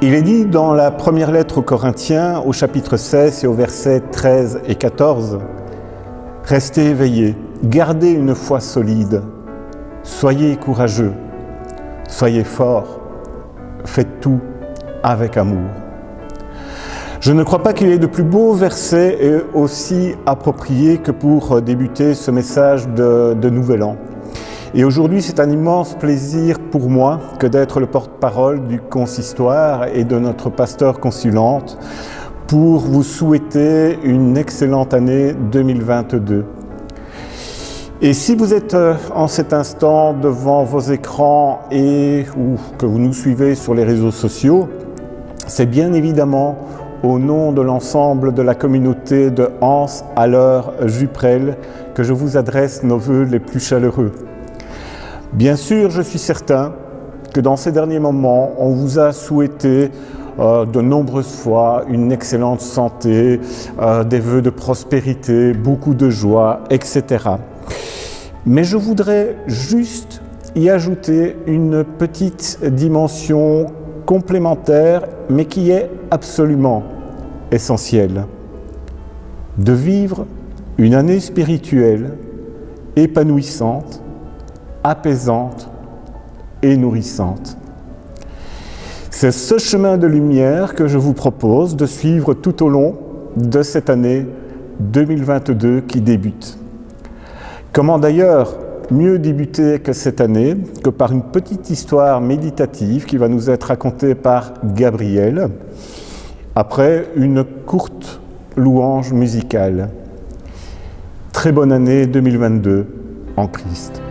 Il est dit dans la première lettre aux Corinthiens, au chapitre 16 et au verset 13 et 14, « Restez éveillés, gardez une foi solide, soyez courageux, soyez forts, faites tout avec amour. » Je ne crois pas qu'il y ait de plus beaux versets et aussi appropriés que pour débuter ce message de Nouvel An. Et aujourd'hui, c'est un immense plaisir pour moi que d'être le porte-parole du consistoire et de notre pasteur consulante pour vous souhaiter une excellente année 2022. Et si vous êtes en cet instant devant vos écrans ou que vous nous suivez sur les réseaux sociaux, c'est bien évidemment au nom de l'ensemble de la communauté de Anse à l'heure Juprel que je vous adresse nos vœux les plus chaleureux. Bien sûr, je suis certain que dans ces derniers moments, on vous a souhaité de nombreuses fois une excellente santé, des vœux de prospérité, beaucoup de joie, etc. Mais je voudrais juste y ajouter une petite dimension complémentaire, mais qui est absolument essentielle. De vivre une année spirituelle épanouissante, apaisante et nourrissante. C'est ce chemin de lumière que je vous propose de suivre tout au long de cette année 2022 qui débute. Comment d'ailleurs mieux débuter que cette année que par une petite histoire méditative qui va nous être racontée par Gabriel après une courte louange musicale. Très bonne année 2022 en Christ.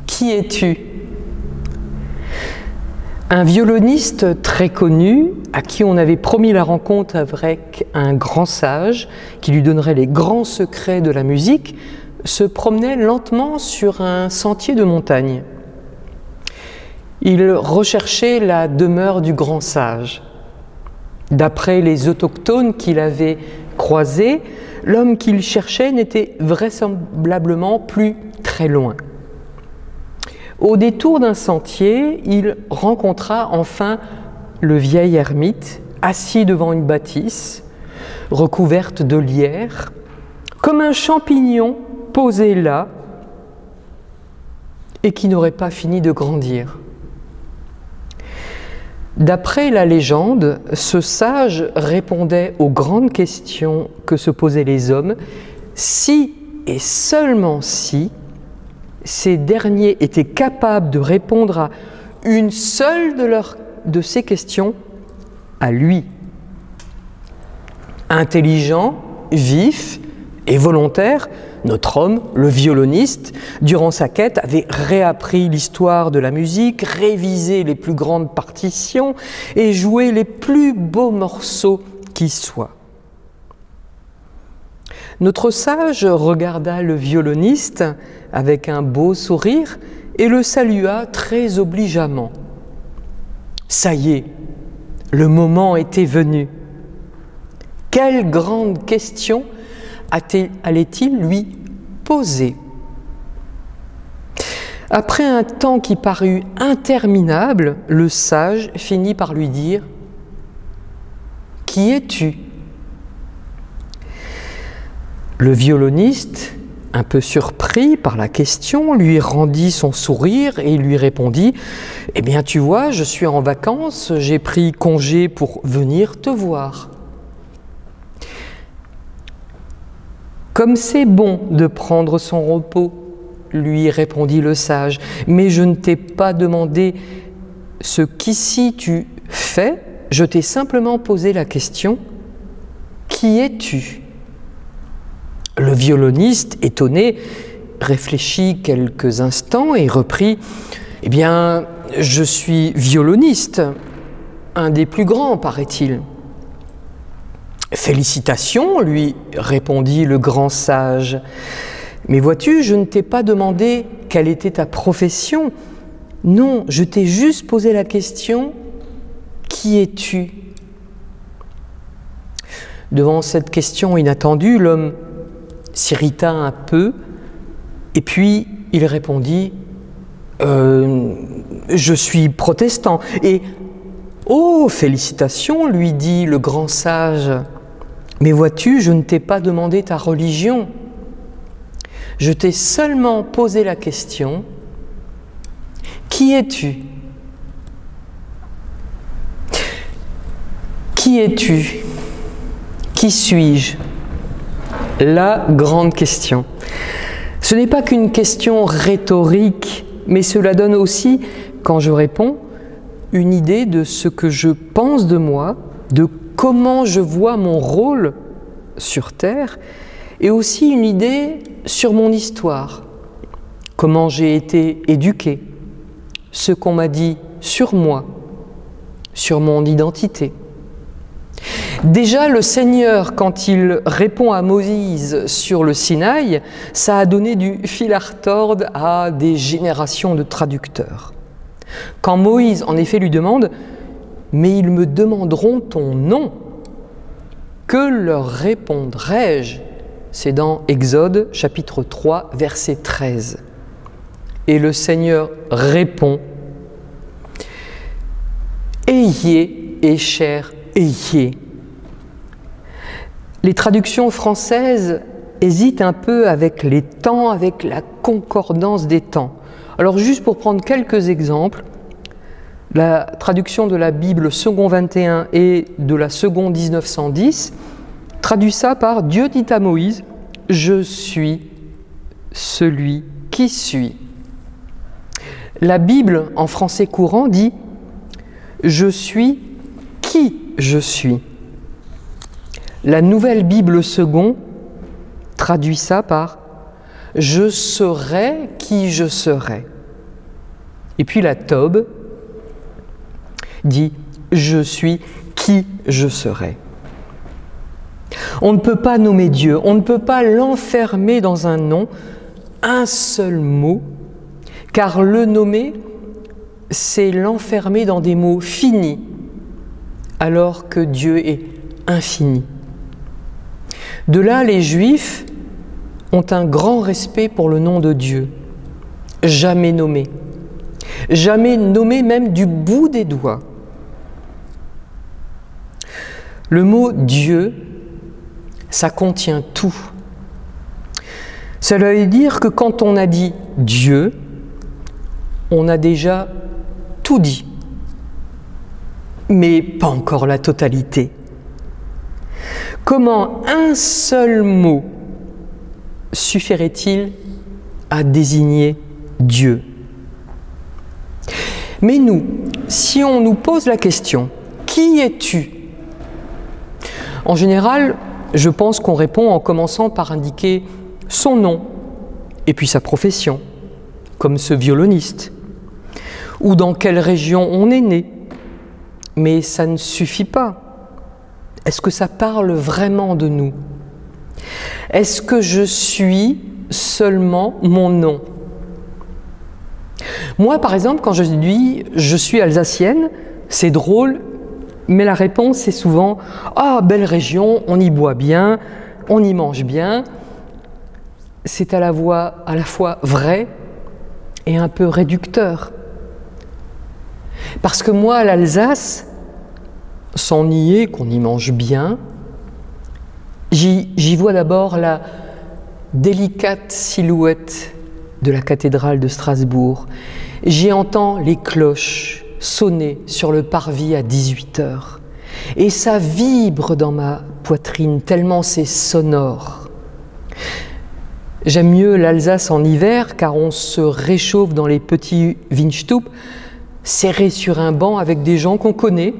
Qui es-tu? Un violoniste très connu, à qui on avait promis la rencontre avec un grand sage, qui lui donnerait les grands secrets de la musique, se promenait lentement sur un sentier de montagne. Il recherchait la demeure du grand sage. D'après les autochtones qu'il avait croisés, l'homme qu'il cherchait n'était vraisemblablement plus très loin. Au détour d'un sentier, il rencontra enfin le vieil ermite, assis devant une bâtisse, recouverte de lierre, comme un champignon posé là, et qui n'aurait pas fini de grandir. D'après la légende, ce sage répondait aux grandes questions que se posaient les hommes, si et seulement si ces derniers étaient capables de répondre à une seule de ces questions à lui. Intelligent, vif et volontaire, notre homme, le violoniste, durant sa quête, avait réappris l'histoire de la musique, révisé les plus grandes partitions et joué les plus beaux morceaux qui soient. Notre sage regarda le violoniste avec un beau sourire et le salua très obligeamment. Ça y est, le moment était venu. Quelle grande question allait-il lui poser? Après un temps qui parut interminable, le sage finit par lui dire « Qui es-tu » Le violoniste, un peu surpris par la question, lui rendit son sourire et lui répondit « Eh bien, tu vois, je suis en vacances, j'ai pris congé pour venir te voir. » Comme c'est bon de prendre son repos, lui répondit le sage, mais je ne t'ai pas demandé ce qu'ici tu fais, je t'ai simplement posé la question « Qui es-tu » Le violoniste, étonné, réfléchit quelques instants et reprit « Eh bien, je suis violoniste, un des plus grands, paraît-il. » « Félicitations, lui répondit le grand sage. Mais vois-tu, je ne t'ai pas demandé quelle était ta profession. Non, je t'ai juste posé la question « Qui es-tu » Devant cette question inattendue, l'homme s'irrita un peu et puis il répondit « Je suis protestant. » Et « Oh, félicitations, lui dit le grand sage. Mais vois-tu, je ne t'ai pas demandé ta religion. Je t'ai seulement posé la question « Qui es-tu » Qui es-tu? Qui suis-je? La grande question. Ce n'est pas qu'une question rhétorique, mais cela donne aussi, quand je réponds, une idée de ce que je pense de moi, de comment je vois mon rôle sur Terre, et aussi une idée sur mon histoire, comment j'ai été éduqué, ce qu'on m'a dit sur moi, sur mon identité. Déjà, le Seigneur, quand il répond à Moïse sur le Sinaï, ça a donné du fil à retordre à des générations de traducteurs. Quand Moïse, en effet, lui demande « Mais ils me demanderont ton nom, que leur répondrai-je » C'est dans Exode, chapitre 3, verset 13. Et le Seigneur répond « Ayez, et cher, ayez ». Les traductions françaises hésitent un peu avec les temps, avec la concordance des temps. Alors juste pour prendre quelques exemples, la traduction de la Bible second 21 et de la seconde 1910 traduit ça par « Dieu dit à Moïse, je suis celui qui suis ». La Bible en français courant dit « Je suis qui je suis ». La nouvelle Bible second traduit ça par « Je serai qui je serai ». Et puis la Tob dit « Je suis qui je serai ». On ne peut pas nommer Dieu, on ne peut pas l'enfermer dans un nom, un seul mot, car le nommer, c'est l'enfermer dans des mots finis, alors que Dieu est infini. De là, les Juifs ont un grand respect pour le nom de Dieu, jamais nommé même du bout des doigts. Le mot Dieu, ça contient tout. Cela veut dire que quand on a dit Dieu, on a déjà tout dit, mais pas encore la totalité. Comment un seul mot suffirait-il à désigner Dieu? Mais nous, si on nous pose la question « Qui es-tu » En général, je pense qu'on répond en commençant par indiquer son nom et puis sa profession, comme ce violoniste, ou dans quelle région on est né. Mais ça ne suffit pas. Est-ce que ça parle vraiment de nous? Est-ce que je suis seulement mon nom? Moi, par exemple, quand je dis « je suis alsacienne », c'est drôle, mais la réponse est souvent « ah, belle région, on y boit bien, on y mange bien ». C'est à la fois vrai et un peu réducteur. Parce que moi, l'Alsace, sans nier qu'on y mange bien, j'y vois d'abord la délicate silhouette de la cathédrale de Strasbourg. J'y entends les cloches sonner sur le parvis à 18h. Et ça vibre dans ma poitrine tellement c'est sonore. J'aime mieux l'Alsace en hiver car on se réchauffe dans les petits Windstub, serrés sur un banc avec des gens qu'on connaît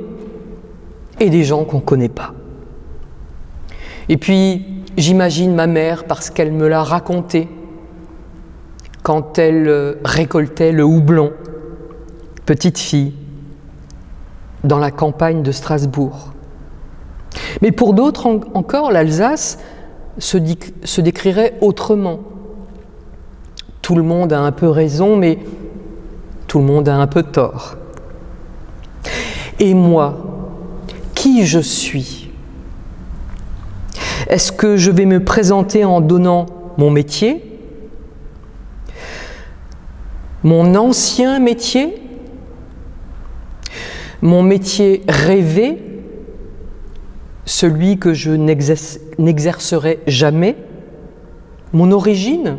et des gens qu'on ne connaît pas. Et puis, j'imagine ma mère parce qu'elle me l'a raconté quand elle récoltait le houblon, petite fille, dans la campagne de Strasbourg. Mais pour d'autres encore, l'Alsace se décrirait autrement. Tout le monde a un peu raison, mais tout le monde a un peu tort. Et moi, qui je suis? Est-ce que je vais me présenter en donnant mon métier, mon ancien métier, mon métier rêvé, celui que je n'exercerai jamais, mon origine?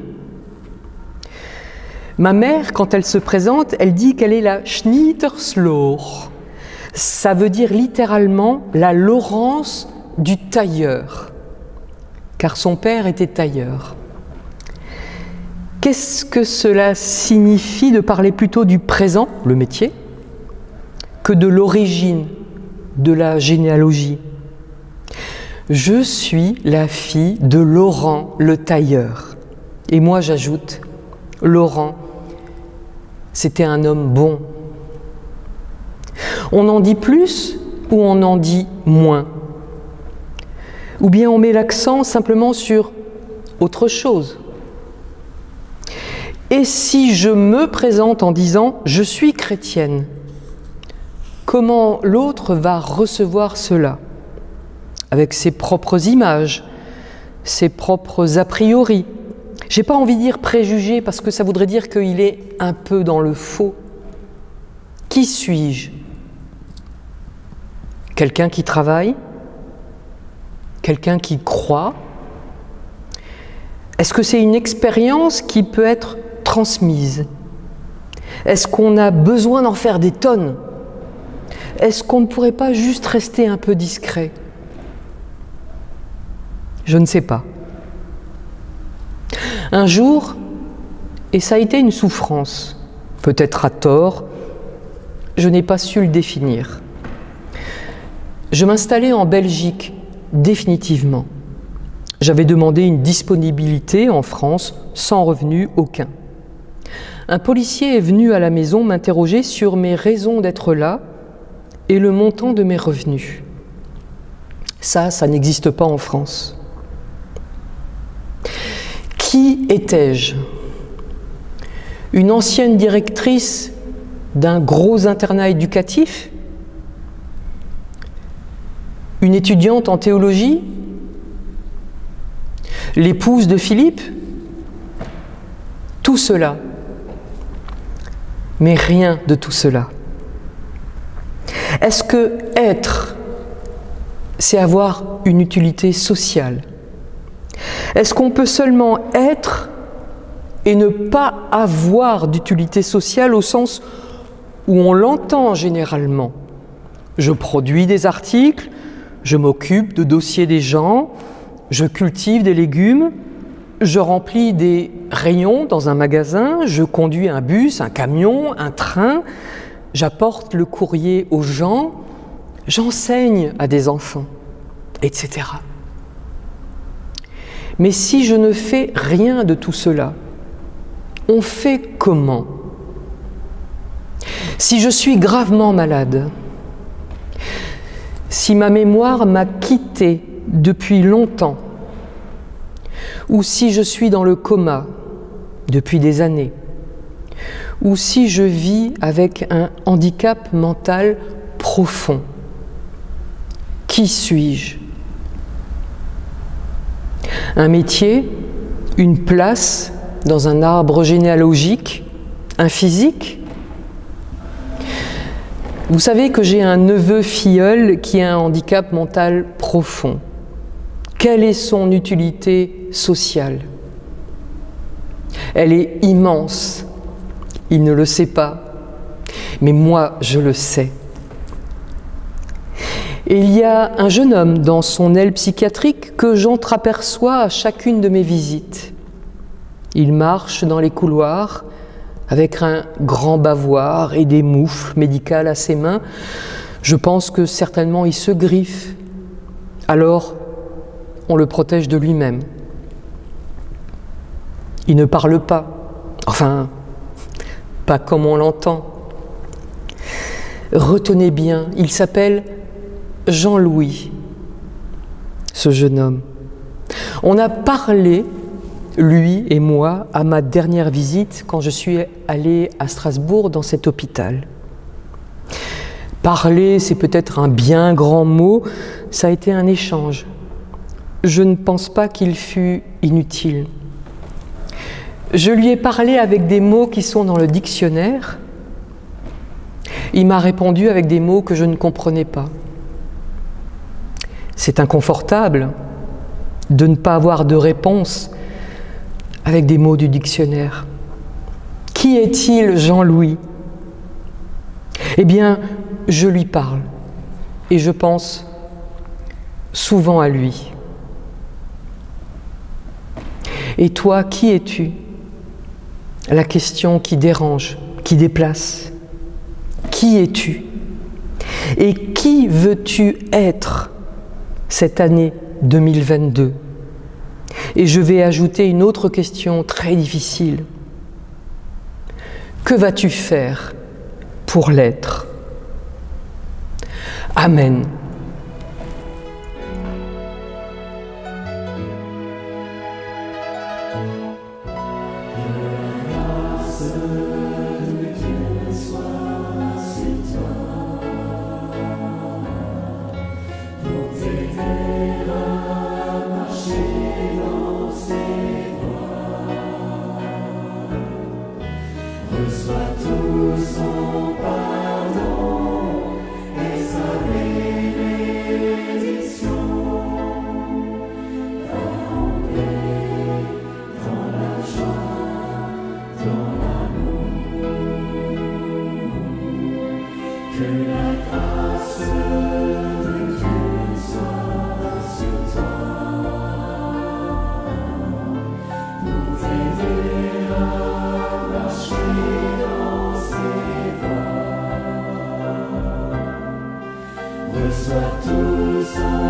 Ma mère, quand elle se présente, elle dit qu'elle est la Schnittersloh. Ça veut dire littéralement la Laurence du tailleur, car son père était tailleur. Qu'est-ce que cela signifie de parler plutôt du présent, le métier, que de l'origine, de la généalogie? Je suis la fille de Laurent le tailleur. Et moi j'ajoute, Laurent, c'était un homme bon. On en dit plus ou on en dit moins? Ou bien on met l'accent simplement sur autre chose? Et si je me présente en disant « je suis chrétienne », comment l'autre va recevoir cela? Avec ses propres images, ses propres a priori. J'ai pas envie de dire préjugé parce que ça voudrait dire qu'il est un peu dans le faux. Qui suis-je? Quelqu'un qui travaille? Quelqu'un qui croit? Est-ce que c'est une expérience qui peut être transmise? Est-ce qu'on a besoin d'en faire des tonnes? Est-ce qu'on ne pourrait pas juste rester un peu discret? Je ne sais pas. Un jour, et ça a été une souffrance, peut-être à tort, je n'ai pas su le définir. Je m'installais en Belgique définitivement. J'avais demandé une disponibilité en France sans revenu aucun. Un policier est venu à la maison m'interroger sur mes raisons d'être là et le montant de mes revenus. Ça n'existe pas en France. Qui étais-je? Une ancienne directrice d'un gros internat éducatif? Une étudiante en théologie? L'épouse de Philippe? Tout cela. Mais rien de tout cela. Est-ce que être, c'est avoir une utilité sociale? Est-ce qu'on peut seulement être et ne pas avoir d'utilité sociale au sens où on l'entend généralement? Je produis des articles, je m'occupe de dossiers des gens, je cultive des légumes, je remplis des rayons dans un magasin, je conduis un bus, un camion, un train, j'apporte le courrier aux gens, j'enseigne à des enfants. etc. Mais si je ne fais rien de tout cela, on fait comment? Si je suis gravement malade, si ma mémoire m'a quitté depuis longtemps, ou si je suis dans le coma depuis des années, ou si je vis avec un handicap mental profond, qui suis-je? Un métier, une place dans un arbre généalogique, un physique? Vous savez que j'ai un neveu filleul qui a un handicap mental profond. Quelle est son utilité sociale? Elle est immense. Il ne le sait pas, mais moi je le sais. Et il y a un jeune homme dans son aile psychiatrique que j'entraperçois à chacune de mes visites. Il marche dans les couloirs avec un grand bavoir et des moufles médicales à ses mains. Je pense que certainement il se griffe. Alors, on le protège de lui-même. Il ne parle pas. Enfin, pas comme on l'entend. Retenez bien, il s'appelle Jean-Louis, ce jeune homme. On a parlé, lui et moi, à ma dernière visite quand je suis allée à Strasbourg dans cet hôpital. Parler, c'est peut-être un bien grand mot, ça a été un échange. Je ne pense pas qu'il fût inutile. Je lui ai parlé avec des mots qui sont dans le dictionnaire. Il m'a répondu avec des mots que je ne comprenais pas. C'est inconfortable de ne pas avoir de réponse avec des mots du dictionnaire. Qui est-il, Jean-Louis? Eh bien, je lui parle et je pense souvent à lui. Et toi, qui es-tu? La question qui dérange, qui déplace. Qui es-tu? Et qui veux-tu être cette année 2022? Et je vais ajouter une autre question très difficile. Que vas-tu faire pour l'être? Amen. Reçois tout son